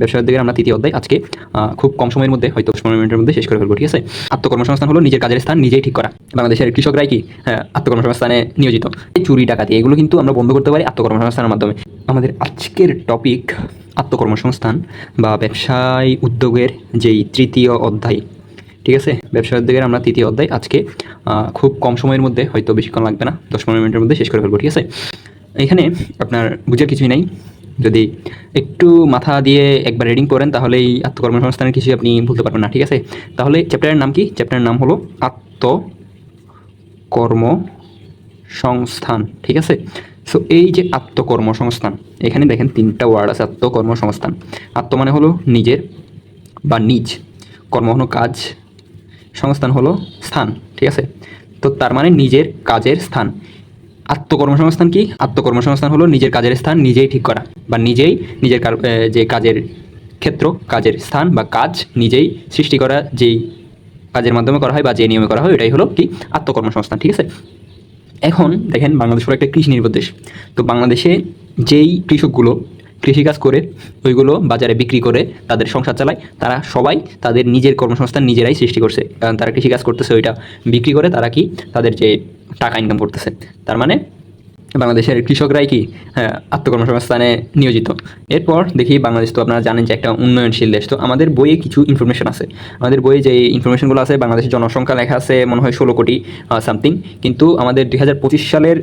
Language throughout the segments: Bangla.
ব্যবসা উদ্যোগের আমরা তৃতীয় অধ্যায় আজকে খুব কম সময়ের মধ্যে হয়তো 15 মিনিটের মধ্যে শেষ করে ফেলবো। ঠিক আছে, আত্মকর্মসংস্থান হলো নিজের কাজের স্থান নিজেই ঠিক করা। বাংলাদেশের কৃষকরাই কি আত্মকর্মসংস্থানে নিয়োজিত। চুরি ডাকাতি এগুলো কিন্তু আমরা বন্ধ করতে পারি আত্মকর্মসংস্থানের মাধ্যমে। আমাদের আজকের টপিক আত্মকর্মসংস্থান বা ব্যবসায় উদ্যোগের যেই তৃতীয় অধ্যায়। ঠিক আছে, ব্যবসা উদ্যোগের আমরা তৃতীয় অধ্যায় আজকে খুব কম সময়ের মধ্যে হয়তো বেশিক্ষণ লাগবে না, 10-15 মিনিটের মধ্যে শেষ করে ফেলবো। ঠিক আছে, এখানে আপনার বুঝার কিছুই নাই, যদি একটু মাথা দিয়ে একবার রিডিং করেন তাহলেই আত্মকর্মসংস্থানের কিছু আপনি ভুলতে পারবেন না। ঠিক আছে, তাহলে চ্যাপ্টারের নাম কি? চ্যাপ্টারের নাম হলো আত্মকর্মসংস্থান। ঠিক আছে, সো এই যে আত্মকর্মসংস্থান, এখানে দেখেন তিনটা ওয়ার্ড আছে। আত্মকর্মসংস্থান, আত্ম মানে হলো নিজের বা নিজ, কর্ম হলো কাজ, সংস্থান হলো স্থান। ঠিক আছে, তো তার মানে নিজের কাজের স্থান। আত্মকর্মসংস্থান কি? আত্মকর্মসংস্থান হলো নিজের কাজের স্থান নিজেই ঠিক করা, বা নিজেই নিজের যে কাজের ক্ষেত্র, কাজের স্থান বা কাজ নিজেই সৃষ্টি করা, যেই কাজের মাধ্যমে করা হয় বা যে নিয়মে করা হয়, এটাই হলো কি আত্মকর্মসংস্থান। ঠিক আছে, এখন দেখেন বাংলাদেশ হলো একটা কৃষি নির্ভর দেশ। তো বাংলাদেশে যেই কৃষকগুলো কৃষিকাজ করে ওইগুলো বাজারে বিক্রি করে তাদের সংসার চালায়, তারা সবাই তাদের নিজের কর্মসংস্থান নিজেরাই সৃষ্টি করছে, কারণ তারা কৃষিকাজ করতেছে, ওইটা বিক্রি করে তারা কি তাদের যে টাকা ইনকাম করতেছে। তার মানে বাংলাদেশের কৃষকরাই কি আত্মকর্মসংস্থানে নিয়োজিত। এরপর দেখি বাংলাদেশ তো আপনারা জানেন যে একটা উন্নয়নশীল দেশ। তো আমাদের বইয়ে কিছু ইনফরমেশন আছে, আমাদের বইয়ে যে ইনফরমেশনগুলো আছে, বাংলাদেশের জনসংখ্যা লেখা আছে মনে হয় 16 কোটি সামথিং, কিন্তু আমাদের 2025 সালের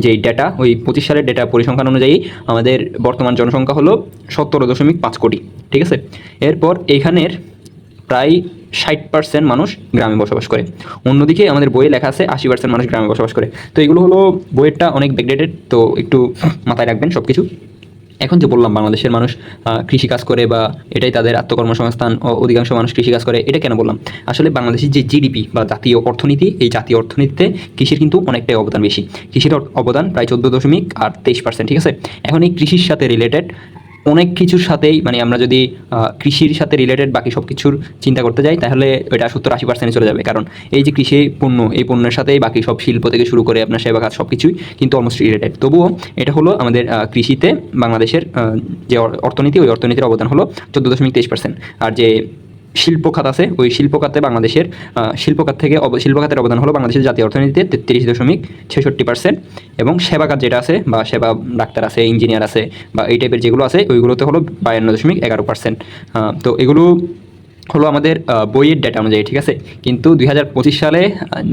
যেই ডেটা, ওই 25 সালের ডেটা পরিসংখ্যান অনুযায়ী আমাদের বর্তমান জনসংখ্যা হলো 17.5 কোটি। ঠিক আছে, এরপর এইখানের প্রায় 60% মানুষ গ্রামে বসবাস করে। অন্যদিকে আমাদের বইয়ে লেখা আছে 80% মানুষ গ্রামে বসবাস করে। তো এগুলো হলো বইয়েরটা অনেক ব্যাকডেটেড, তো একটু মাথায় রাখবেন সব কিছু। এখন যে বললাম বাংলাদেশের মানুষ কৃষিকাজ করে বা এটাই তাদের আত্মকর্মসংস্থান, অধিকাংশ মানুষ কৃষিকাজ করে, এটা কেন বললাম? আসলে বাংলাদেশের যে জিডিপি বা জাতীয় অর্থনীতি, এই জাতীয় অর্থনীতিতে কৃষির কিন্তু অনেকটাই অবদান বেশি। কৃষির অবদান প্রায় 14.23%। ঠিক আছে, এখন এই কৃষির সাথে রিলেটেড অনেক কিছুর সাথেই, মানে আমরা যদি কৃষির সাথে রিলেটেড বাকি সব কিছুর চিন্তা করতে যাই, তাহলে এটা 70-80% চলে যাবে। কারণ এই যে কৃষি পণ্য, এই পণ্যের সাথেই বাকি সব শিল্প থেকে শুরু করে আপনার সেবা খাত সব কিছুই কিন্তু অলমোস্ট রিলেটেড। তবুও এটা হলো আমাদের কৃষিতে বাংলাদেশের যে অর্থনীতি, ওই অর্থনীতির অবদান হলো 14.23%। আর যে শিল্প খাত আছে, ওই শিল্প খাতে বাংলাদেশের শিল্প খাতের অবদান হলো বাংলাদেশের জাতীয় অর্থনীতিতে 33.66%। এবং সেবা খাত যেটা আছে, বা সেবা ডাক্তার আছে, ইঞ্জিনিয়ার আছে, বা এই টাইপের যেগুলো আছে, ওইগুলোতে হলো 52.11%। তো এগুলো হলো আমাদের বইয়ের ডেটা অনুযায়ী। ঠিক আছে, কিন্তু 2025 সালে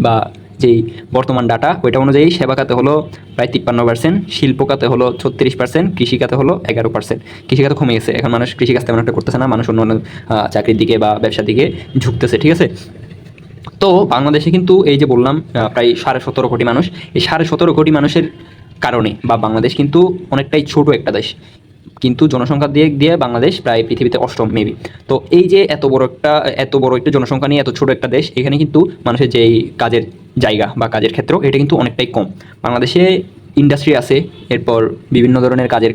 বা যেই বর্তমান ডাটা, ওইটা অনুযায়ী সেবা খাতে হলো প্রায় 53%, শিল্প খাতে হলো 36%, কৃষি খাতে হলো 11%। কৃষি খাতে কমে গেছে, এখন মানুষ কৃষিকাজ তেমন একটা করতেছে না, মানুষ অন্য অন্য চাকরির দিকে বা ব্যবসার দিকে ঝুঁকতেছে। ঠিক আছে, তো বাংলাদেশে কিন্তু এই যে বললাম প্রায় 17.5 কোটি মানুষ, এই 17.5 কোটি মানুষের কারণে বা বাংলাদেশ কিন্তু অনেকটাই ছোট একটা দেশ, কিন্তু জনসংখ্যা দিয়ে দিয়ে বাংলাদেশ প্রায় পৃথিবীতে 8ম মেবি। তো এই যে এত বড় একটা জনসংখ্যা নিয়ে এত ছোট একটা দেশ, এখানে কিন্তু মানুষের যেই কাজের জায়গা বা কাজের ক্ষেত্র, এটা কিন্তু অনেকটাই কম। বাংলাদেশে ইন্ডাস্ট্রি আছে, এরপর বিভিন্ন ধরনের কাজের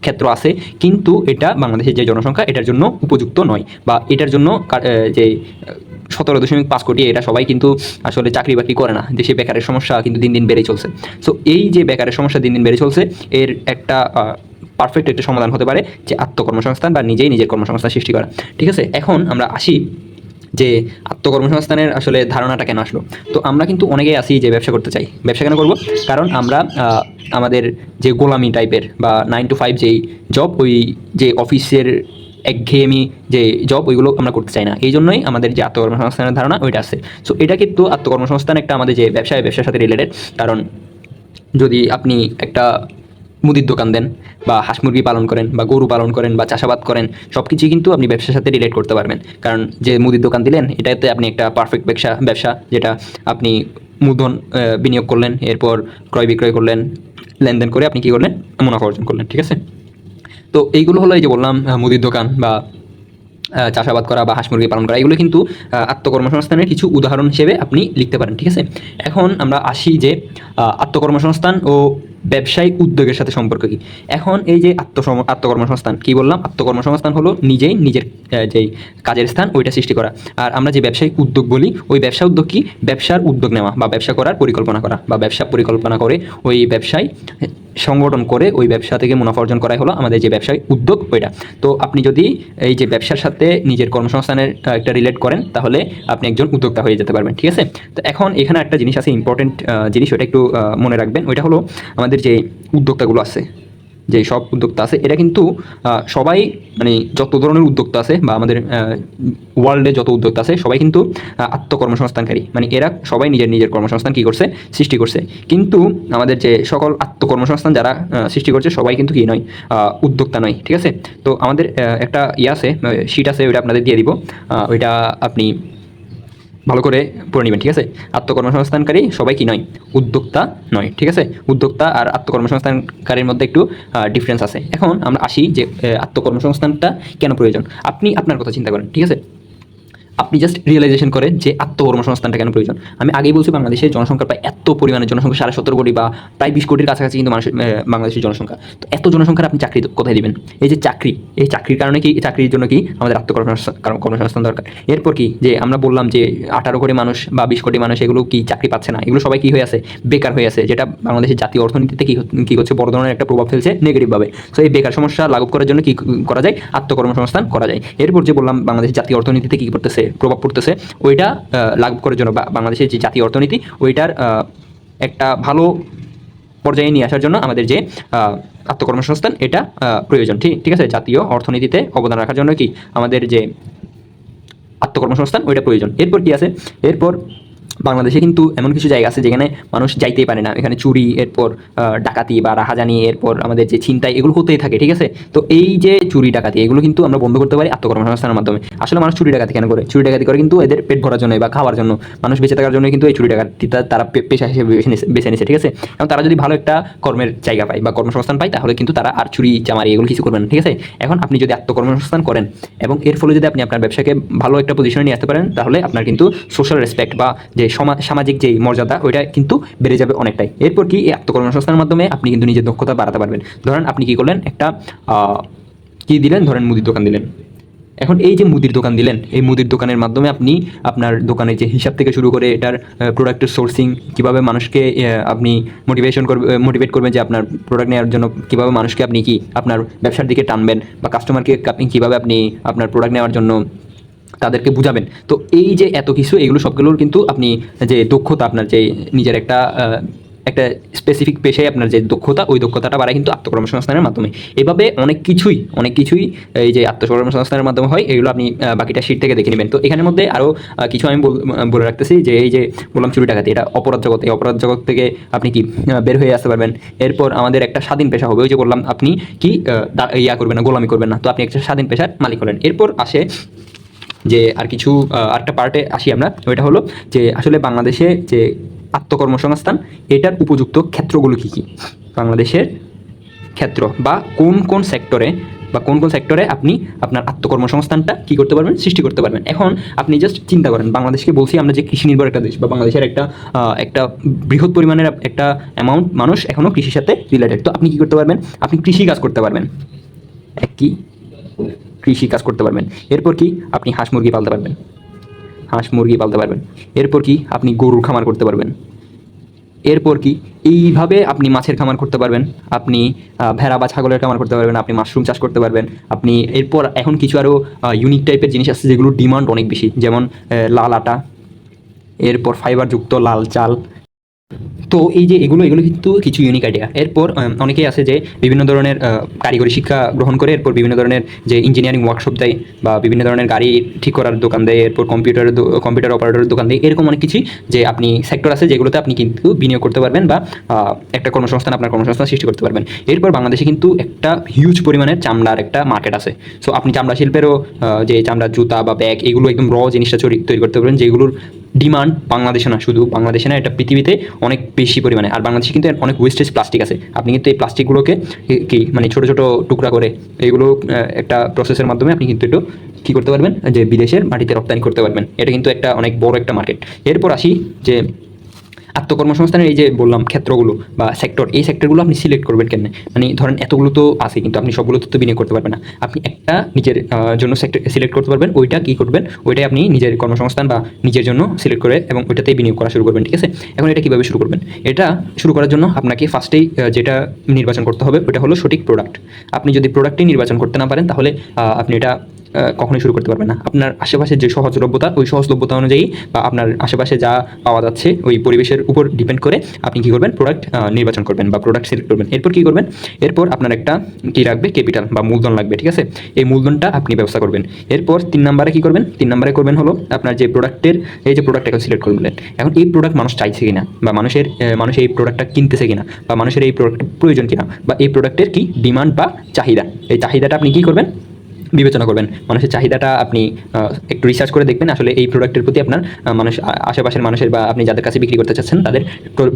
ক্ষেত্র আছে, কিন্তু এটা বাংলাদেশের যে জনসংখ্যা এটার জন্য উপযুক্ত নয়, বা এটার জন্য যে 17.5 কোটি, এটা সবাই কিন্তু আসলে চাকরি বাকরি করে না। দেশে বেকারের সমস্যা কিন্তু দিন দিন বেড়েই চলছে। সো এই যে বেকারের সমস্যা দিন দিন বেড়ে চলছে, এর একটা পারফেক্ট একটা সমাধান হতে পারে যে আত্মকর্মসংস্থান বা নিজেই নিজের কর্মসংস্থান সৃষ্টি করা। ঠিক আছে, এখন আমরা আসি যে আত্মকর্মসংস্থানের আসলে ধারণাটা কেন আসলো। তো আমরা কিন্তু অনেকেই আসি যে ব্যবসা করতে চাই। ব্যবসা কেন করব? কারণ আমরা আমাদের যে গোলামি টাইপের বা 9 to 5 যেই জব, ওই যে অফিসের একঘেয়েমি যে জব, ওইগুলো আমরা করতে চাই না। এই জন্যই আমাদের যে আত্মকর্মসংস্থানের ধারণা ওইটা আছে। সো এটা কিন্তু আত্মকর্মসংস্থান একটা আমাদের যে ব্যবসার সাথে রিলেটেড। কারণ যদি আপনি একটা মুদির দোকান দেন, বা হাঁস মুরগি পালন করেন, বা গরু পালন করেন, বা চাষাবাদ করেন, সব কিছুই কিন্তু আপনি ব্যবসার সাথে রিলেট করতে পারবেন। কারণ যে মুদির দোকান দিলেন, এটাতে আপনি একটা পারফেক্ট ব্যবসা, যেটা আপনি মূলধন বিনিয়োগ করলেন, এরপর ক্রয় বিক্রয় করলেন, লেনদেন করে আপনি কী করলেন? মুনাফা অর্জন করলেন। ঠিক আছে, তো এইগুলো হলো এই যে বললাম মুদির দোকান বা চাষাবাদ করা বা হাঁস মুরগি পালন করা, এগুলো কিন্তু আত্মকর্মসংস্থানের কিছু উদাহরণ হিসেবে আপনি লিখতে পারেন। ঠিক আছে, এখন আমরা আসি যে আত্মকর্মসংস্থান ও ব্যবসায়িক উদ্যোগের সাথে সম্পর্ক কি? এখন এই যে আত্মকর্মসংস্থান কি বললাম, আত্মকর্মসংস্থান হলো নিজেই নিজের যেই কাজের স্থান ওইটা সৃষ্টি করা। আর আমরা যে ব্যবসায়িক উদ্যোগ বলি, ওই ব্যবসা উদ্যোগ কি, ব্যবসার উদ্যোগ নেওয়া বা ব্যবসা করার পরিকল্পনা করা, বা ব্যবসা পরিকল্পনা করে ওই ব্যবসায় সংগঠন করে ওই ব্যবসা থেকে মুনাফা অর্জন করাই হলো আমাদের যে ব্যবসায়িক উদ্যোগ ওইটা। তো আপনি যদি এই যে ব্যবসার সাথে নিজের কর্মসংস্থানের একটা রিলেট করেন, তাহলে আপনি একজন উদ্যোক্তা হয়ে যেতে পারবেন, ঠিক আছে? তো এখন এখানে একটা জিনিস আছে, ইম্পর্টেন্ট জিনিস, ওটা একটু মনে রাখবেন। ওইটা হলো আমাদের যে উদ্যোক্তাগুলো আছে, যে সব উদ্যোক্তা আছে, এটা কিন্তু সবাই, মানে যত ধরনের উদ্যোক্তা আছে বা আমাদের ওয়ার্ল্ডে যত উদ্যোক্তা আছে, সবাই কিন্তু আত্মকর্মসংস্থানকারী। মানে এরা সবাই নিজের নিজের কর্মসংস্থান কী করছে, সৃষ্টি করছে। কিন্তু আমাদের যে সকল আত্মকর্মসংস্থান যারা সৃষ্টি করছে, সবাই কিন্তু কি নয়, উদ্যোক্তা নয়, ঠিক আছে? তো আমাদের একটা আছে, শিট আছে, ওইটা আপনাদের দিয়ে দিব, ওইটা আপনি ভালো করে পড়ে নেবেন, ঠিক আছে? আত্মকর্মসংস্থানকারী সবাই কি নয়, উদ্যোক্তা নয়, ঠিক আছে? উদ্যোক্তা আর আত্মকর্মসংস্থানকারীর মধ্যে একটু ডিফারেন্স আছে। এখন আমরা আসি যে আত্মকর্মসংস্থানটা কেন প্রয়োজন। আপনি আপনার কথা চিন্তা করেন, ঠিক আছে? আপনি জাস্ট রিয়েলাইজেশন করেন যে আত্মকর্মসংস্থানটা কেন প্রয়োজন। আমি আগেই বলছি, বাংলাদেশের জনসংখ্যা প্রায় এত পরিমাণে, জনসংখ্যা 17.5 কোটি বা প্রায় 20 কোটির কাছাকাছি কিন্তু মানুষের বাংলাদেশের জনসংখ্যা। তো এত জনসংখ্যার আপনি চাকরি কোথায় দিবেন? এই যে চাকরি, এই চাকরির কারণে কি, চাকরির জন্য কি আমাদের কর্মসংস্থান দরকার। এরপর কি, যে আমরা বললাম যে 18 কোটি মানুষ বা 20 কোটি মানুষ এগুলো কি চাকরি পাচ্ছে না, এগুলো সবাই কি হয়ে আছে, বেকার হয়ে আছে, যেটা বাংলাদেশের জাতীয় অর্থনীতিতে কি করছে, বড় ধরনের একটা প্রভাব ফেলছে নেগেটিভভাবে। সো এই বেকার সমস্যা লাঘব করার জন্য কি করা যায়, আত্মকর্মসংস্থান করা যায়। এরপর যে বললাম বাংলাদেশের জাতীয় অর্থনীতিতে কি পড়তেছে, প্রভাব পড়তেছে, ওইটা লাঘব করার জন্য বা বাংলাদেশের যে জাতীয় অর্থনীতি ওইটার একটা ভালো পর্যায়ে নিয়ে আসার জন্য আমাদের যে আত্মকর্মসংস্থান এটা প্রয়োজন, ঠিক আছে? জাতীয় অর্থনীতিতে অবদান রাখার জন্য কি আমাদের যে আত্মকর্মসংস্থান ওইটা প্রয়োজন। এরপর কি আছে, এরপর বাংলাদেশে কিন্তু এমন কিছু জায়গা আছে যেখানে মানুষ যাইতেই পারে না, এখানে চুরি, এরপর ডাকাতি বা রাহাজানি, এরপর আমাদের যে ছিনতাই, এগুলো হতেই থাকে, ঠিক আছে? তো এই যে চুরি ডাকাতি, এগুলো কিন্তু আমরা বন্ধ করতে পারি আত্মকর্মসংস্থানের মাধ্যমে। আসলে মানুষ চুরি ডাকাতি কেন করে? চুরি ডাকাতি করে কিন্তু এদের পেট ভরার জন্য বা খাওয়ার জন্য, মানুষ বেঁচে থাকার জন্য কিন্তু এই চুরি ডাকাতিটা তারা পেশা হিসেবে বেছে নিছে, ঠিক আছে? এবং তারা যদি ভালো একটা কর্মের জায়গা পায় বা কর্মসংস্থান পায়, তাহলে কিন্তু তারা আর চুরি চামারি এগুলো কিছু করবেন না, ঠিক আছে? এখন আপনি যদি আত্মকর্মসংস্থান করেন এবং এর ফলে যদি আপনি আপনার ব্যবসাকে ভালো একটা পজিশনে নিয়ে আসতে পারেন, তাহলে আপনার কিন্তু সোশ্যাল রেসপেক্ট বা যে সামাজিক যে মর্যাদা ওইটা কিন্তু বেড়ে যাবে অনেকটাই। এরপর কি, এই আত্মকর্মসংস্থানের মাধ্যমে আপনি কিন্তু নিজের দক্ষতা বাড়াতে পারবেন। ধরেন আপনি কি করলেন, একটা কি দিলেন, ধরেন মুদির দোকান দিলেন। এখন এই যে মুদির দোকান দিলেন, এই মুদির দোকানের মাধ্যমে আপনি আপনার দোকানের যে হিসাব থেকে শুরু করে এটার প্রোডাক্টের সোর্সিং, কীভাবে মানুষকে আপনি মোটিভেট করবেন যে আপনার প্রোডাক্ট নেওয়ার জন্য, কীভাবে মানুষকে আপনি কি আপনার ব্যবসার দিকে টানবেন, বা কাস্টমারকে আপনি কীভাবে আপনি আপনার প্রোডাক্ট নেওয়ার জন্য তাদেরকে বুঝাবেন। তো এই যে এত কিছু, এগুলো সবগুলোর কিন্তু আপনি যে দক্ষতা, আপনার যে নিজের একটা স্পেসিফিক পেশায় আপনার যে দক্ষতা, ওই দক্ষতাটা বাড়ায় কিন্তু আত্মকর্মসংস্থানের মাধ্যমে। এভাবে অনেক কিছুই এই যে আত্মকর্মসংস্থানের মাধ্যমে হয়। এগুলো আপনি বাকিটা শীট থেকে দেখে নেবেন। তো এখানের মধ্যে আরও কিছু আমি বলে রাখতেছি, যে এই যে বললাম চুরি ডাকাতি, এটা অপরাধ জগৎ, এই অপরাধ জগৎ থেকে আপনি কি বের হয়ে আসতে পারবেন। এরপর আমাদের একটা স্বাধীন পেশা হবে, ওই যে বললাম আপনি কি করবেন না, গোলামি করবেন না, তো আপনি একটা স্বাধীন পেশার মালিক হলেন। এরপর আসে যে আরেকটা পার্টে আসি আমরা, ওইটা হলো যে আসলে বাংলাদেশে যে আত্মকর্মসংস্থান এটার উপযুক্ত ক্ষেত্রগুলো কী কী, বাংলাদেশের ক্ষেত্র বা কোন কোন সেক্টরে আপনি আপনার আত্মকর্মসংস্থানটা কী করতে পারবেন, সৃষ্টি করতে পারবেন। এখন আপনি জাস্ট চিন্তা করেন, বাংলাদেশকে বলছি আমরা যে কৃষি নির্ভর একটা দেশ, বা বাংলাদেশের একটা বৃহৎ পরিমাণের একটা অ্যামাউন্ট মানুষ এখনও কৃষির সাথে রিলেটেড। তো আপনি কী করতে পারবেন, আপনি কৃষি কাজ করতে পারবেন, কৃষি কাজ করতে পারবেন। এরপর কি, আপনি হাঁস মুরগি পালতে পারবেন। এরপর কি, আপনি গরুর খামার করতে পারবেন। এরপর কি, এইভাবে আপনি মাছের খামার করতে পারবেন, আপনি ভেড়া বা ছাগলের খামার করতে পারবেন, আপনি মাশরুম চাষ করতে পারবেন। আপনি এরপর এখন কিছু আরও ইউনিক টাইপের জিনিস আছে যেগুলোর ডিমান্ড অনেক বেশি, যেমন লাল আটা, এরপর ফাইবারযুক্ত লাল চাল। তো এই যে এগুলো কিন্তু কিছু ইউনিক আইডিয়া। এরপর অনেকেই আছে যে বিভিন্ন ধরনের কারিগরি শিক্ষা গ্রহণ করে, এরপর বিভিন্ন ধরনের যে ইঞ্জিনিয়ারিং ওয়ার্কশপ দেয়, বা বিভিন্ন ধরনের গাড়ি ঠিক করার দোকান দেয়, এরপর কম্পিউটার অপারেটরের দোকান দেয়। এরকম অনেক কিছুই যে আপনি সেক্টর আছে যেগুলোতে আপনি কিন্তু বিনিয়োগ করতে পারবেন, বা একটা আপনার কর্মসংস্থান সৃষ্টি করতে পারবেন। এরপর বাংলাদেশে কিন্তু একটা হিউজ পরিমাণের চামড়ার একটা মার্কেট আছে। সো আপনি চামড়া শিল্পেরও যে চামড়ার জুতা বা ব্যাগ, এগুলো একদম জিনিসটা তৈরি করতে পারবেন, যেগুলোর ডিমান্ড বাংলাদেশে না, শুধু বাংলাদেশে না, এটা পৃথিবীতে অনেক বেশি পরিমাণে। আর বাংলাদেশে কিন্তু অনেক ওয়েস্টেজ প্লাস্টিক আছে। আপনি কিন্তু এই প্লাস্টিকগুলোকে ছোটো ছোটো টুকরা করে এইগুলো একটা প্রসেসের মাধ্যমে আপনি কিন্তু একটু কী করতে পারবেন, যে বিদেশের মাটিতে রপ্তানি করতে পারবেন। এটা কিন্তু অনেক বড় একটা মার্কেট। এরপর আসি যে আত্মকর্মসংস্থানের এই যে বললাম ক্ষেত্রগুলো বা সেক্টর, এই সেক্টরগুলো আপনি সিলেক্ট করবেন কেন? মানে ধরেন এতগুলো তো আছে, কিন্তু আপনি সবগুলোতে তো বিনিয়োগ করতে পারবেন না। আপনি একটা নিজের জন্য সেক্টর সিলেক্ট করতে পারবেন, ওইটা কি করবেন, ওইটাই আপনি নিজের কর্মসংস্থান বা নিজের জন্য সিলেক্ট করে এবং ওইটাতেই বিনিয়োগ করা শুরু করবেন, ঠিক আছে? এখন এটা কীভাবে শুরু করবেন? এটা শুরু করার জন্য আপনাকে ফার্স্টেই যেটা নির্বাচন করতে হবে ওইটা হলো সঠিক প্রোডাক্ট। আপনি যদি প্রোডাক্টই নির্বাচন করতে না পারেন তাহলে আপনি এটা কখনোই শুরু করতে পারবেন না। আপনার আশেপাশে যে সহজলভ্যতা, ওই সহজলভ্যতা অনুযায়ী বা আপনার আশেপাশে যা পাওয়া যাচ্ছে ওই পরিবেশের উপর ডিপেন্ড করে আপনি কী করবেন, প্রোডাক্ট নির্বাচন করবেন বা প্রোডাক্ট সিলেক্ট করবেন। এরপর কী করবেন, এরপর আপনার একটা কী লাগবে, ক্যাপিটাল বা মূলধন লাগবে, ঠিক আছে? এই মূলধনটা আপনি ব্যবস্থা করবেন। এরপর 3 নম্বরে কী করবেন, 3 নম্বরে করবেন হলো আপনার যে প্রোডাক্টের, এই যে প্রোডাক্টটাকে সিলেক্ট করবেন। এখন এই প্রোডাক্ট মানুষ চাইছে কিনা, বা মানুষ এই প্রোডাক্টটা কিনতেছে কিনা, বা মানুষের এই প্রোডাক্টের প্রয়োজন কিনা, বা এই প্রোডাক্টের কি ডিমান্ড বা চাহিদা, এই চাহিদাটা আপনি কী করবেন, বিবেচনা করবেন। মানুষের চাহিদাটা আপনি একটু রিসার্চ করে দেখবেন আসলে এই প্রোডাক্টের প্রতি আপনার আশেপাশের মানুষের বা আপনি যাদের কাছে বিক্রি করতে চাচ্ছেন তাদের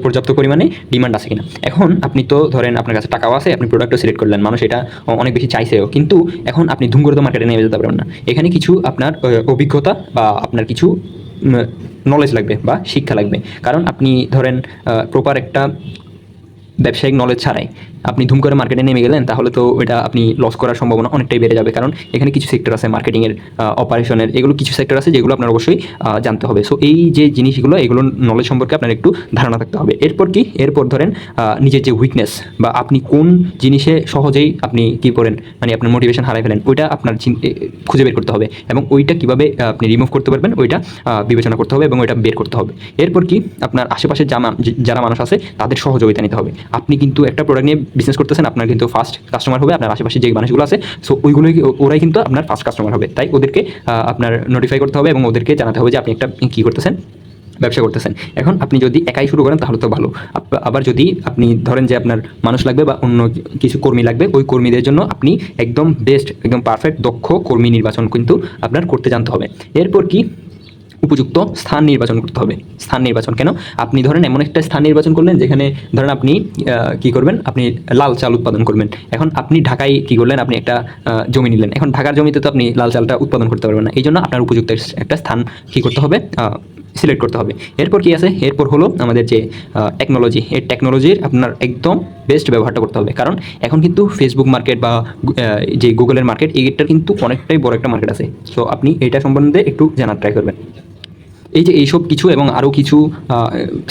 পর্যাপ্ত পরিমাণে ডিমান্ড আছে কিনা। এখন আপনি তো ধরেন আপনার কাছে টাকাও আছে, আপনি প্রোডাক্টও সিলেক্ট করলেন, মানুষ এটা অনেক বেশি চাইছেও, কিন্তু এখন আপনি ধুম করে তো মার্কেটে নেমে যেতে পারবেন না। এখানে কিছু আপনার অভিজ্ঞতা বা আপনার কিছু নলেজ লাগবে বা শিক্ষা লাগবে। কারণ আপনি ধরেন প্রপার একটা ব্যবসায়িক নলেজ ছাড়াই আপনি ধুম করে মার্কেটে নেমে গেলেন, তাহলে তো এটা আপনি লস করার সম্ভাবনা অনেকটাই বেড়ে যাবে। কারণ এখানে কিছু সেক্টর আছে মার্কেটিংয়ের, অপারেশনের, এগুলো কিছু সেক্টর আছে যেগুলো আপনার অবশ্যই জানতে হবে। সো এই যে জিনিসগুলো, এগুলো নলেজ সম্পর্কে আপনার একটু ধারণা থাকতে হবে। এরপর কি, এরপর ধরেন নিজের যে উইকনেস বা আপনি কোন জিনিসে সহজেই আপনি কী করেন, মানে আপনার মোটিভেশন হারাই ফেলেন, ওইটা আপনার খুঁজে বের করতে হবে এবং ওইটা কীভাবে আপনি রিমুভ করতে পারবেন ওইটা বিবেচনা করতে হবে এবং ওইটা বের করতে হবে। এরপর কি, আপনার আশেপাশে যারা মানুষ আছে তাদের সহযোগিতা নিতে হবে। আপনি কিন্তু একটা প্রোডাক্ট নিয়ে বিজনেস করতেছেন, আপনার কিন্তু ফার্স্ট কাস্টমার হবে আপনার আশেপাশে যে মানুষগুলো আছে। সো ওইগুলোই, ওরাই কিন্তু আপনার ফার্স্ট কাস্টমার হবে। তাই ওদেরকে আপনার নোটিফাই করতে হবে এবং ওদেরকে জানাতে হবে যে আপনি একটা কী করতেছেন, ব্যবসা করতেছেন। এখন আপনি যদি একাই শুরু করেন তাহলে তো ভালো। আবার যদি আপনি ধরেন যে আপনার মানুষ লাগবে বা অন্য কিছু কর্মী লাগবে, ওই কর্মীদের জন্য আপনি একদম বেস্ট, একদম পারফেক্ট দক্ষ কর্মী নির্বাচন কিন্তু আপনার করতে জানতে হবে। এরপর কি, উপযুক্ত স্থান নির্বাচন করতে হবে। স্থান নির্বাচন কেন, আপনি ধরেন এমন একটা স্থান নির্বাচন করলেন যেখানে ধরেন আপনি কী করবেন, আপনি লাল চাল উৎপাদন করবেন। এখন আপনি ঢাকায় কী করলেন, আপনি একটা জমি নিলেন। এখন ঢাকার জমিতে তো আপনি লাল চালটা উৎপাদন করতে পারবেন না, এই জন্য আপনার উপযুক্ত একটা স্থান কী করতে হবে, সিলেক্ট করতে হবে। এরপর কি আছে, এরপর হলো আমাদের যে টেকনোলজি, এই টেকনোলজির আপনার একদম বেস্ট ব্যবহারটা করতে হবে। কারণ এখন কিন্তু ফেসবুক মার্কেট বা যে গুগলের মার্কেট, এইটার কিন্তু অনেকটাই বড় একটা মার্কেট আছে। সো আপনি এইটা সম্বন্ধে একটু জানার ট্রাই করবেন। এই যে এইসব কিছু এবং আরও কিছু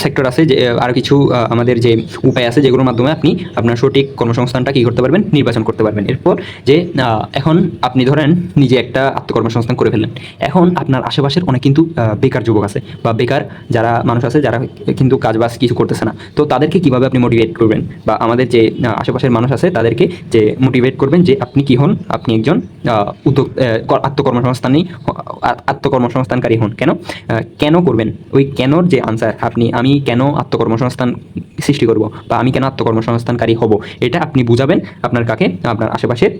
সেক্টর আছে, যে আরও কিছু আমাদের যে উপায় আছে যেগুলোর মাধ্যমে আপনি আপনার সঠিক কর্মসংস্থানটা কী করতে পারবেন, নির্বাচন করতে পারবেন। এরপর যে এখন আপনি ধরেন নিজে একটা আত্মকর্মসংস্থান করে ফেললেন। এখন আপনার আশেপাশের অনেক কিন্তু বেকার যুবক আছে বা বেকার যারা মানুষ আছে যারা কিন্তু কাজবাজ কিছু করতেছে না। তো তাদেরকে কীভাবে আপনি মোটিভেট করবেন, বা আমাদের যে আশেপাশের মানুষ আছে তাদেরকে যে মোটিভেট করবেন যে আপনি কী হন, আপনি একজন আত্মকর্মসংস্থানকারী হন। কেন করবেন, ওই কেনর যে আনসার, আমি কেন আত্মকর্মসংস্থান সৃষ্টি করব বা আমি কেন আত্মকর্মসংস্থানকারী হব, এটা আপনি বুঝাবেন আপনার কাকে, আপনার আশেপাশের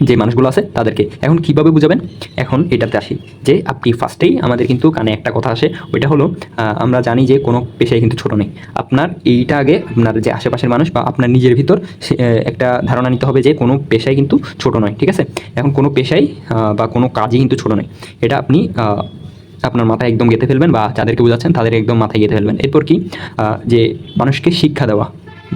যে মানুষগুলো আছে তাদেরকে। এখন কিভাবে বুঝাবেন, এখন এটাতে আসি যে আপনি ফার্স্টেই আমাদের কিন্তু কানে একটা কথা আসে, ওইটা হলো আমরা জানি যে কোনো পেশায় কিন্তু ছোট নেই। আপনার এইটা আগে আপনার যে আশেপাশের মানুষ বা আপনার নিজের ভিতর একটা ধারণা নিতে হবে যে কোনো পেশায় কিন্তু ছোট নয়, ঠিক আছে? এখন কোনো পেশায় বা কোনো কাজই কিন্তু ছোট নয়, এটা আপনি আপনার মাথায় একদম গেঁথে ফেলবেন বা যাদেরকে বোঝাচ্ছেন তাদের একদম মাথায় গেঁথে ফেলবেন। এরপর কি, যে মানুষকে শিক্ষা দেওয়া,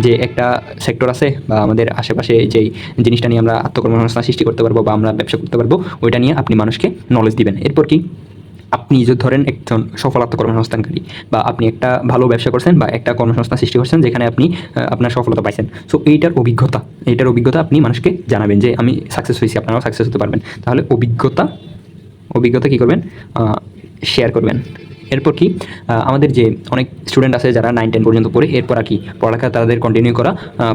যে একটা সেক্টর আছে বা আমাদের আশেপাশে যেই জিনিসটা নিয়ে আমরা আত্মকর্মসংস্থান সৃষ্টি করতে পারবো বা আমরা ব্যবসা করতে পারবো, ওইটা নিয়ে আপনি মানুষকে নলেজ দিবেন। এরপর কি, আপনি যে ধরেন একজন সফল আত্মকর্মসংস্থানকারী বা আপনি একটা ভালো ব্যবসা করছেন বা একটা কর্মসংস্থান সৃষ্টি করছেন যেখানে আপনি আপনার সফলতা পাইছেন। সো এইটার অভিজ্ঞতা আপনি মানুষকে জানাবেন যে আমি সাকসেস হয়েছি, আপনারাও সাকসেস হতে পারবেন। তাহলে অভিজ্ঞতা কী করবেন, শেয়ার করবেন। এরপর কি, আমাদের যে অনেক স্টুডেন্ট আছে যারা 9-10 পর্যন্ত পড়ে, এরপর আর কি পড়ালেখা তাদের কন্টিনিউ করা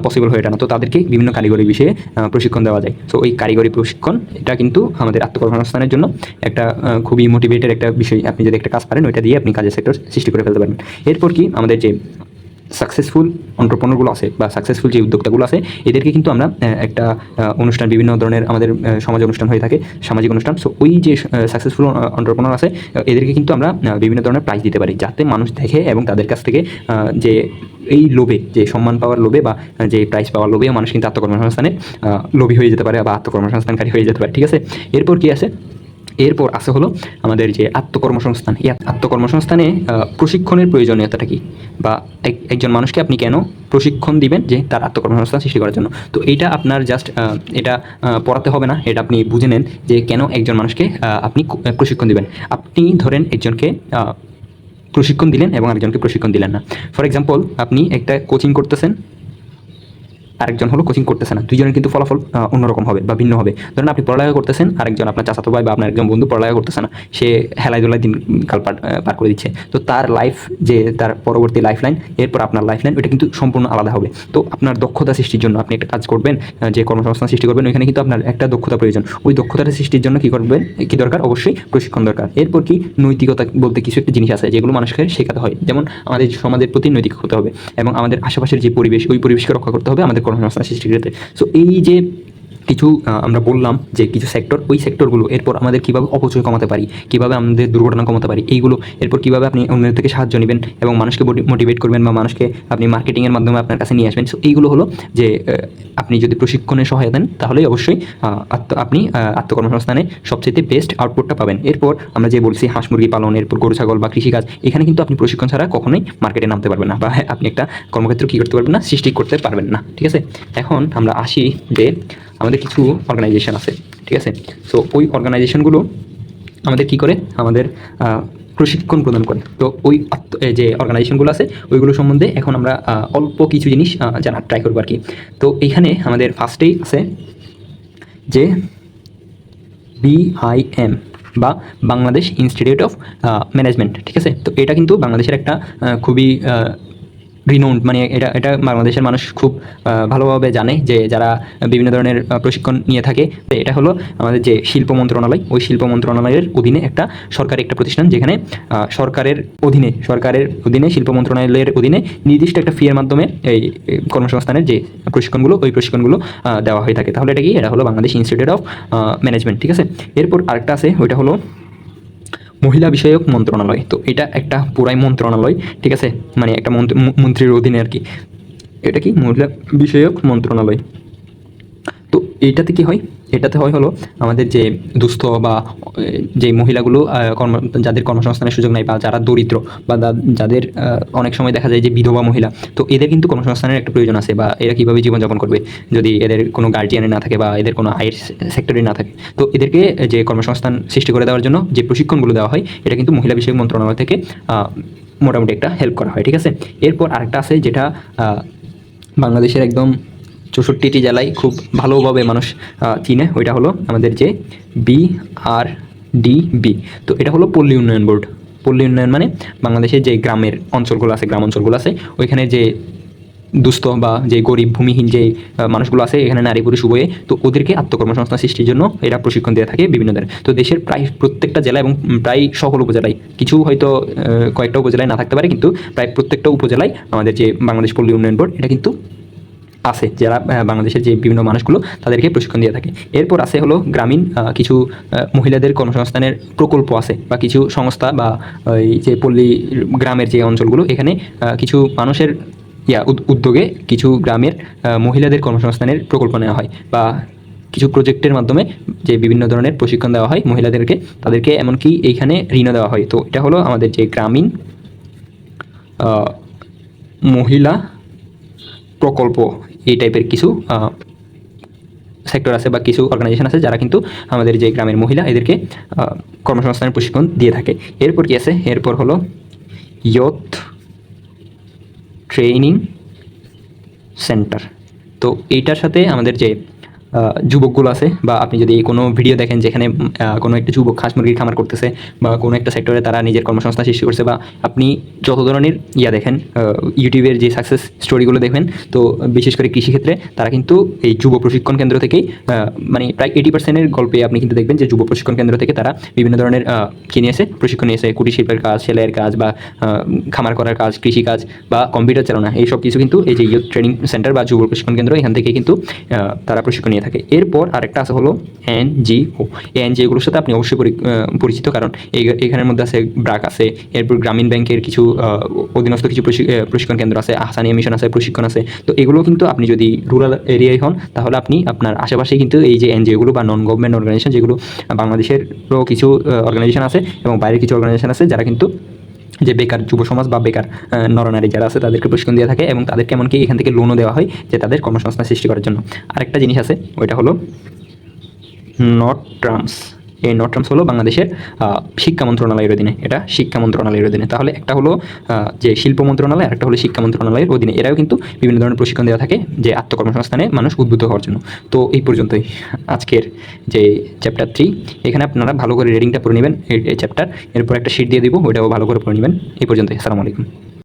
পসিবল হয়ে ওঠে না। তো তাদেরকে বিভিন্ন কারিগরি বিষয়ে প্রশিক্ষণ দেওয়া যায়। সো ওই কারিগরি প্রশিক্ষণ, এটা কিন্তু আমাদের আত্মকর্মসংস্থানের জন্য একটা খুবই মোটিভেটেড একটা বিষয়। আপনি যদি একটা কাজ পারেন, ওইটা দিয়ে আপনি কাজের সেক্টর সৃষ্টি করে ফেলতে পারবেন। এরপর কি, আমাদের যে সাকসেসফুল অন্টারপ্রেনারগুলো আছে বা সাকসেসফুল যে উদ্যোক্তাগুলো আছে, এদেরকে কিন্তু আমরা একটা অনুষ্ঠান, বিভিন্ন ধরনের আমাদের সমাজে অনুষ্ঠান হয়ে থাকে, সামাজিক অনুষ্ঠান। সো ওই যে সাকসেসফুল অন্টারপ্রেনার আছে, এদেরকে কিন্তু আমরা বিভিন্ন ধরনের প্রাইজ দিতে পারি, যাতে মানুষ দেখে এবং তাদের কাছ থেকে যে এই লোভে, যে সম্মান পাওয়ার লোভে বা যে প্রাইজ পাওয়ার লোভে মানুষ কিন্তু আত্মকর্মসংস্থানে লোভী হয়ে যেতে পারে বা আত্মকর্মসংস্থানকারী হয়ে যেতে পারে, ঠিক আছে? এরপর কি আছে, এরপর আছে হলো আমাদের যে আত্মকর্মসংস্থান। এই আত্মকর্মসংস্থানে প্রশিক্ষণের প্রয়োজনীয়তাটা কি, বা একজন মানুষকে আপনি কেন প্রশিক্ষণ দিবেন যে তার আত্মকর্মসংস্থান সৃষ্টি করার জন্য। তো এইটা আপনার জাস্ট এটা পড়াতে হবে না, এটা আপনি বুঝে নেন যে কেন একজন মানুষকে আপনি প্রশিক্ষণ দিবেন। আপনি ধরেন একজনকে প্রশিক্ষণ দিলেন এবং আরেকজনকে প্রশিক্ষণ দিলেন না। ফর এক্সাম্পল, আপনি একটা কোচিং করতেছেন, আরেকজন হলো কোচিং করতেছে না, দুইজনের কিন্তু ফলাফল অন্যরকম হবে বা ভিন্ন হবে। ধরেন আপনি পড়ালেখা করতেছেন, আরেকজন আপনার চাচাতো ভাই বা আপনার একজন বন্ধু পড়ালেখা করতেছে না, সে হেলায় দোলায় দিন কাল পার করে দিচ্ছে। তো তার লাইফ, যে তার পরবর্তী লাইফ লাইন, এরপর আপনার লাইফ লাইন, ওইটা কিন্তু সম্পূর্ণ আলাদা হবে। তো আপনার দক্ষতা সৃষ্টির জন্য আপনি একটা কাজ করবেন, যে কর্মসংস্থান সৃষ্টি করবেন, ওইখানে কিন্তু আপনার একটা দক্ষতা প্রয়োজন। ওই দক্ষতাটা সৃষ্টির জন্য কী করবেন, কী দরকার, অবশ্যই প্রশিক্ষণ দরকার। এরপর কি, নৈতিকতা বলতে কিছু একটা জিনিস আছে যেগুলো মানুষকে শেখাতে হয়। যেমন আমাদের সমাজের প্রতি নৈতিক হতে হবে এবং আমাদের আশেপাশের যে পরিবেশ, ওই পরিবেশকে রক্ষা করতে হবে আমাদের কর্মসংস্থান সৃষ্টির ক্ষেত্রে। সো এই যে কিছু আমরা বললাম যে কিছু সেক্টর, ওই সেক্টরগুলো এরপর আমাদের কীভাবে অপচয় কমাতে পারি, কীভাবে আমাদের দুর্ঘটনা কমাতে পারি, এইগুলো এরপর কীভাবে আপনি অন্যদের থেকে সাহায্য নেবেন এবং মানুষকে মোটিভেট করবেন বা মানুষকে আপনি মার্কেটিংয়ের মাধ্যমে আপনার কাছে নিয়ে আসবেন। সো এইগুলো হলো যে আপনি যদি প্রশিক্ষণে সহায়তা দেন তাহলেই অবশ্যই আপনি আত্মকর্মসংস্থানে সবচেয়ে বেস্ট আউটপুটটা পাবেন। এরপর আমরা যে বলছি হাঁস মুরগি পালন, এরপর গরু ছাগল বা কৃষিকাজ, এখানে কিন্তু আপনি প্রশিক্ষণ ছাড়া কখনোই মার্কেটে নামতে পারবেন না বা আপনি একটা কর্মক্ষেত্র কী করতে পারবেন না, সৃষ্টি করতে পারবেন না। ঠিক আছে, এখন আমরা আসি যে আমাদের কিছু অর্গানাইজেশন আছে। ঠিক আছে, সো ওই অর্গানাইজেশনগুলো আমাদের কি করে, আমাদের প্রশিক্ষণ প্রদান করে। তো ওই যে অর্গানাইজেশনগুলো আছে ওইগুলো সম্বন্ধে এখন আমরা অল্প কিছু জিনিস জানার ট্রাই করবো আর কি। তো এইখানে আমাদের ফার্স্টেই আছে যে BIM বা বাংলাদেশ ইনস্টিটিউট অফ ম্যানেজমেন্ট। ঠিক আছে, তো এটা কিন্তু বাংলাদেশের একটা খুবই রিনাউন্ড, মানে এটা বাংলাদেশের মানুষ খুব ভালোভাবে জানে, যে যারা বিভিন্ন ধরনের প্রশিক্ষণ নিয়ে থাকে। তো এটা হলো আমাদের যে শিল্প মন্ত্রণালয়, ওই শিল্প মন্ত্রণালয়ের অধীনে একটা সরকারি একটা প্রতিষ্ঠান, যেখানে সরকারের অধীনে শিল্প মন্ত্রণালয়ের অধীনে নির্দিষ্ট একটা ফি এর মাধ্যমে এই কর্মসংস্থানের যে প্রশিক্ষণগুলো, ওই প্রশিক্ষণগুলো দেওয়া হয়ে থাকে। তাহলে এটা কি, এটা হলো বাংলাদেশ ইনস্টিটিউট অফ ম্যানেজমেন্ট। ঠিক আছে, এরপর আরেকটা আছে, ওইটা হলো মহিলা বিষয়ক মন্ত্রণালয়। তো এটা একটা পুরাই মন্ত্রণালয়। ঠিক আছে, মানে একটা মন্ত্রীর অধীনে আর কি। এটা কি, মহিলা বিষয়ক মন্ত্রণালয়। তো এইটাতে কি হয়, এটাতে হয় হলো আমাদের যে দুস্থ বা যে মহিলাগুলো যাদের কর্মসংস্থানের সুযোগ নাই বা যারা দরিদ্র বা যাদের অনেক সময় দেখা যায় যে বিধবা মহিলা, তো এদের কিন্তু কর্মসংস্থানের একটা প্রয়োজন আছে। বা এরা কীভাবে জীবনযাপন করবে যদি এদের কোনো গার্জিয়ানে না থাকে বা এদের কোনো আয়ের সেক্টরে না থাকে। তো এদেরকে যে কর্মসংস্থান সৃষ্টি করে দেওয়ার জন্য যে প্রশিক্ষণগুলো দেওয়া হয়, এটা কিন্তু মহিলা বিষয়ক মন্ত্রণালয় থেকে মোটামুটি একটা হেল্প করা হয়। ঠিক আছে, এরপর আরেকটা আছে যেটা বাংলাদেশের একদম 64টি জেলায় খুব ভালোভাবে মানুষ চিনে, ওইটা হলো আমাদের যে BRDB। তো এটা হলো পল্লী উন্নয়ন বোর্ড। পল্লী উন্নয়ন মানে বাংলাদেশের যে গ্রামের অঞ্চলগুলো আছে, গ্রাম অঞ্চলগুলো আছে, ওইখানে যে দুস্থ বা যে গরিব ভূমিহীন যে মানুষগুলো আছে, এখানে নারী পুরুষ উভয়ে, তো ওদেরকে আত্মকর্মসংস্থান সৃষ্টির জন্য এরা প্রশিক্ষণ দিয়ে থাকে বিভিন্ন ধরনের। তো দেশের প্রায় প্রত্যেকটা জেলা এবং প্রায় সকল উপজেলায়, কিছু হয়তো কয়েকটা উপজেলায় না থাকতে পারে, কিন্তু প্রায় প্রত্যেকটা উপজেলায় আমাদের যে বাংলাদেশ পল্লী উন্নয়ন বোর্ড, এটা কিন্তু আছে, যারা বাংলাদেশের যে বিভিন্ন মানুষগুলো তাদেরকে প্রশিক্ষণ দিয়ে থাকে। এরপর আছে হলো গ্রামীণ কিছু মহিলাদের কর্মসংস্থানের প্রকল্প আছে, বা কিছু সংস্থা বা এই যে পল্লী গ্রামের যে অঞ্চলগুলো, এখানে কিছু মানুষের উদ্যোগে কিছু গ্রামের মহিলাদের কর্মসংস্থানের প্রকল্প নেওয়া হয়, বা কিছু প্রজেক্টের মাধ্যমে যে বিভিন্ন ধরনের প্রশিক্ষণ দেওয়া হয় মহিলাদেরকে, তাদেরকে এমনকি এইখানে ঋণও দেওয়া হয়। তো এটা হলো আমাদের যে গ্রামীণ মহিলা প্রকল্প, এই টাইপের কিছু সেক্টর আছে বা কিছু অর্গানাইজেশন আছে, যারা কিন্তু আমাদের যে গ্রামের মহিলা এদেরকে কর্মসংস্থানের প্রশিক্ষণ দিয়ে থাকে। এরপর কি আছে, এরপর হলো ইয়ুথ ট্রেনিং সেন্টার। তো এইটার সাথে আমাদের যে যুবকগুলো আছে, বা আপনি যদি কোনো ভিডিও দেখেন যেখানে কোনো একটা যুবক হাঁস মুরগির খামার করতেছে বা কোনো একটা সেক্টরে তারা নিজের কর্মসংস্থান সৃষ্টি করছে, বা আপনি যত ধরনের দেখেন ইউটিউবের যে সাকসেস স্টোরিগুলো দেখবেন, তো বিশেষ করে কৃষিক্ষেত্রে তারা কিন্তু এই যুব প্রশিক্ষণ কেন্দ্র থেকেই মানে প্রায় 80%-এর গল্পে আপনি কিন্তু দেখবেন যে যুব প্রশিক্ষণ কেন্দ্র থেকে তারা বিভিন্ন ধরনের কী নিয়েছে, প্রশিক্ষণ নিয়েছে, কুটির শিল্পের কাজ, সেলাইয়ের কাজ, বা খামার করার কাজ, কৃষিকাজ, বা কম্পিউটার চালানো, এই সব কিছু কিন্তু এই যে ইয়ুথ ট্রেনিং সেন্টার বা যুব প্রশিক্ষণ কেন্দ্র, এখান থেকে কিন্তু তারা প্রশিক্ষণ নিয়ে নিয়ে থাকে। এরপর আরেকটা আছে হলো এনজিও। এই এনজিওগুলোর সাথে আপনি অবশ্যই পরিচিত, কারণ এখানের মধ্যে আছে ব্র্যাক আছে, এরপর গ্রামীণ ব্যাংকের কিছু অধীনস্থ কিছু প্রশিক্ষণ কেন্দ্র আছে, আহসানিয়া মিশন আছে, প্রশিক্ষণ আছে। তো এগুলো কিন্তু আপনি যদি রুরাল এরিয়ায় হন তাহলে আপনি আপনার আশেপাশে কিন্তু এই যে এনজিওগুলো বা নন গভর্নমেন্ট অর্গানাইজেশন, যেগুলো বাংলাদেশেরও কিছু অর্গানাইজেশন আছে এবং বাইরের কিছু অর্গানাইজেশন আছে, যারা কিন্তু যে বেকার যুব সমাজ বা বেকার নরনারী যারা আছে তাদেরকে প্রশিক্ষণ দেওয়া থাকে এবং তাদেরকে এমনকি এখান থেকে লোনও দেওয়া হয় যে তাদের কর্মসংস্থান সৃষ্টি করার জন্য। আরেকটা জিনিস আছে, ওইটা হলো নট্রামস। এই নট্রামস হলো বাংলাদেশের শিক্ষা মন্ত্রণালয়ের অধীনে, এটা শিক্ষা মন্ত্রণালয়ের অধীনে। তাহলে একটা হলো যে শিল্প মন্ত্রণালয়, আর একটা হলো শিক্ষা মন্ত্রণালয়ের অধীনে। এরাও কিন্তু বিভিন্ন ধরনের প্রশিক্ষণ দেওয়া থাকে যে আত্মকর্মসংস্থানে মানুষ উদ্বুদ্ধ হওয়ার জন্য। তো এই পর্যন্তই আজকের যে চ্যাপ্টার 3। এখানে আপনারা ভালো করে রিডিংটা পড়ে নেবেন এই চ্যাপ্টার, এরপর একটা শিট দিয়ে দিব, ওইটাও ভালো করে পড়ে নেবেন। এই পর্যন্তই, আসসালামু আলাইকুম।